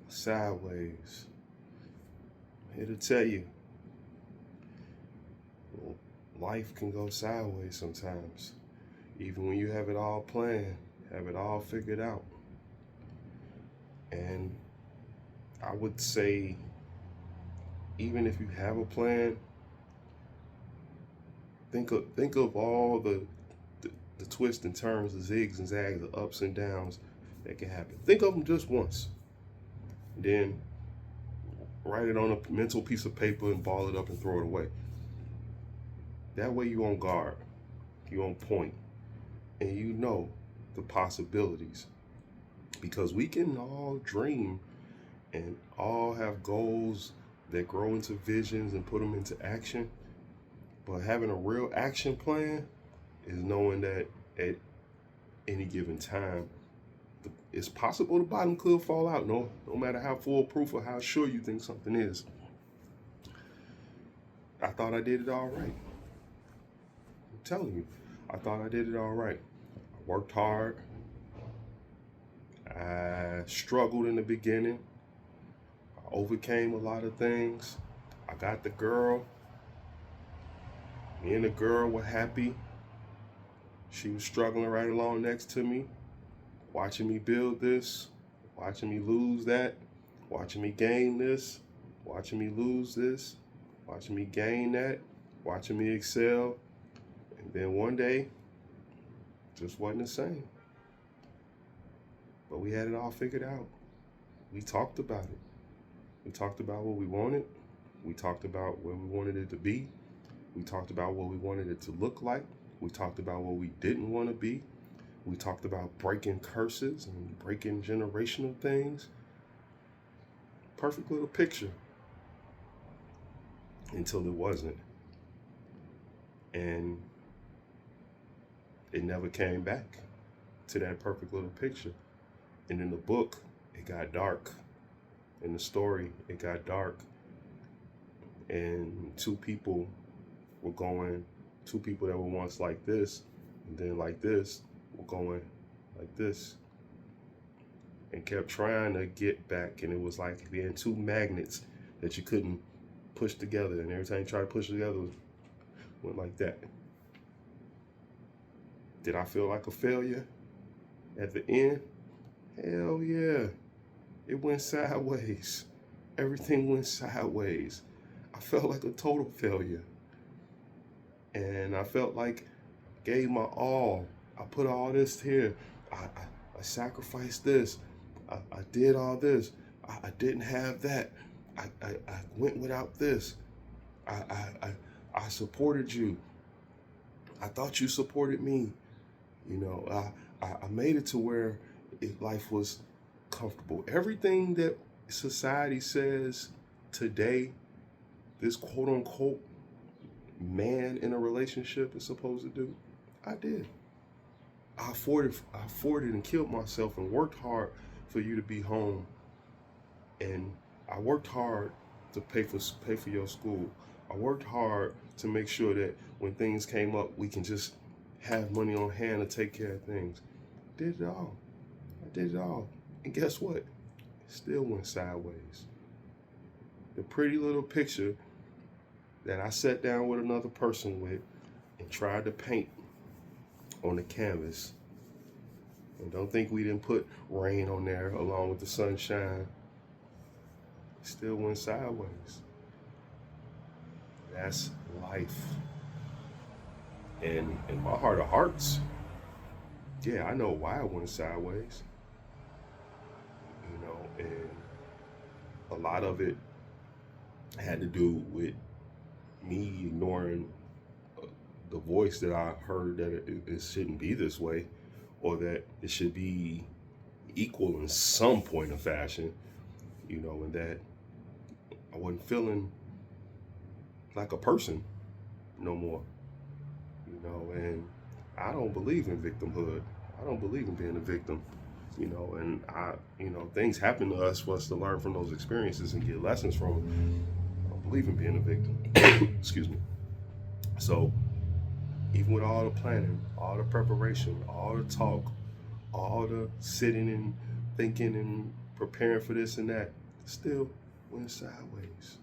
Sideways. Here to tell you, life can go sideways sometimes. Even when you have it all planned, have it all figured out. And I would say, even if you have a plan, think of all the twists and turns, the zigs and zags, the ups and downs that can happen. Think of them just once. Then write it on a mental piece of paper and ball it up and throw it away. That way you're on guard, you're on point, and you know the possibilities. Because we can all dream and all have goals that grow into visions and put them into action. But having a real action plan is knowing that at any given time, it's possible the bottom could fall out, no matter how foolproof or how sure you think something is. I thought I did it all right. I'm telling you, I thought I did it all right. I worked hard. I struggled in the beginning. I overcame a lot of things. I got the girl. Me and the girl were happy. She was struggling right along next to me, watching me build this, watching me lose that, watching me gain this, watching me lose this, watching me gain that, watching me excel. And then one day, just wasn't the same. But we had it all figured out. We talked about it. We talked about what we wanted. We talked about where we wanted it to be. We talked about what we wanted it to look like. We talked about what we didn't want to be. We talked about breaking curses and breaking generational things. Perfect little picture. Until it wasn't. And it never came back to that perfect little picture. And in the book, it got dark. In the story, it got dark. And two people that were once like this, and then like this, were going like this. And kept trying to get back. And it was like being two magnets that you couldn't push together. And every time you try to push together, it went like that. Did I feel like a failure at the end? Hell yeah. It went sideways. Everything went sideways. I felt like a total failure. And I felt like I gave my all. I put all this here. I sacrificed this. I did all this. I didn't have that. I went without this. I supported you. I thought you supported me. You know, I made it to where life was comfortable. Everything that society says today, this quote unquote man in a relationship is supposed to do, I did. I afforded and killed myself and worked hard for you to be home. And I worked hard to pay for your school. I worked hard to make sure that when things came up, we can just have money on hand to take care of things. Did it all. I did it all. And guess what? It still went sideways. The pretty little picture that I sat down with another person with and tried to paint on the canvas. And don't think we didn't put rain on there along with the sunshine. It still went sideways. That's life. And in my heart of hearts, yeah, I know why it went sideways. You know, and a lot of it had to do with me ignoring the voice that I heard that it shouldn't be this way, or that it should be equal in some point of fashion, you know, and that I wasn't feeling like a person no more, you know, and I don't believe in victimhood. I don't believe in being a victim, you know, and things happen to us for us to learn from those experiences and get lessons from them. I don't believe in being a victim. Excuse me. So even with all the planning, all the preparation, all the talk, all the sitting and thinking and preparing for this and that, still went sideways.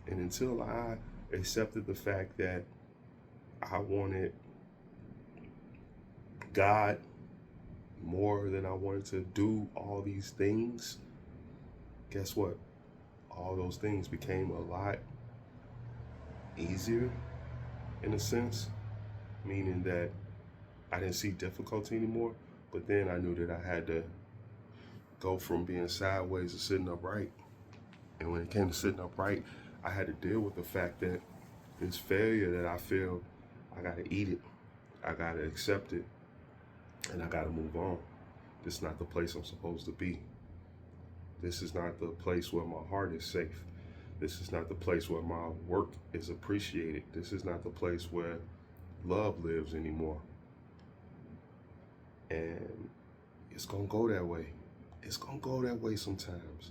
And until I accepted the fact that I wanted God more than I wanted to do all these things, guess what? All those things became a lot easier in a sense, meaning that I didn't see difficulty anymore. But then I knew that I had to go from being sideways to sitting upright. And when it came to sitting upright, I had to deal with the fact that this failure that I feel, I gotta eat it, I gotta accept it, and I gotta move on. This is not the place I'm supposed to be. This is not the place where my heart is safe. This is not the place where my work is appreciated. This is not the place where love lives anymore. And it's gonna go that way. It's gonna go that way sometimes.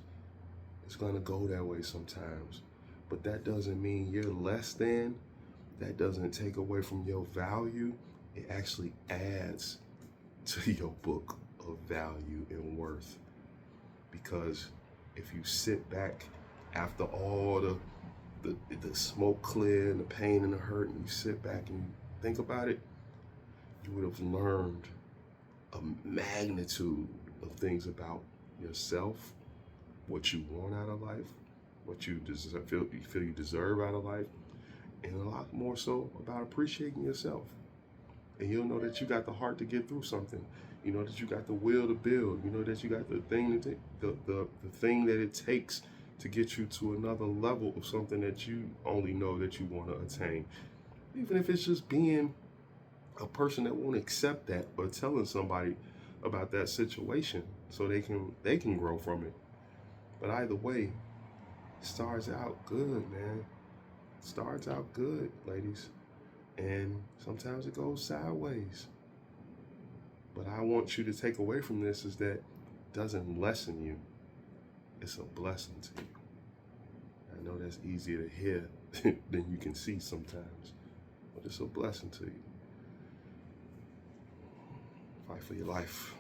It's gonna go that way sometimes. But that doesn't mean you're less than. That doesn't take away from your value. It actually adds to your book of value and worth. Because if you sit back after all the smoke clear and the pain and the hurt, and you sit back and you think about it, you would have learned a magnitude of things about yourself, what you want out of life, what you feel you deserve out of life, and a lot more so about appreciating yourself. And you'll know that you got the heart to get through something. You know that you got the will to build. You know that you got the thing the thing that it takes to get you to another level of something that you only know that you want to attain. Even if it's just being a person that won't accept that, or telling somebody about that situation so they can grow from it. But either way, it starts out good, man. It starts out good, ladies. And sometimes it goes sideways. But I want you to take away from this is that it doesn't lessen you. It's a blessing to you. I know that's easier to hear than you can see sometimes, but it's a blessing to you. Fight for your life.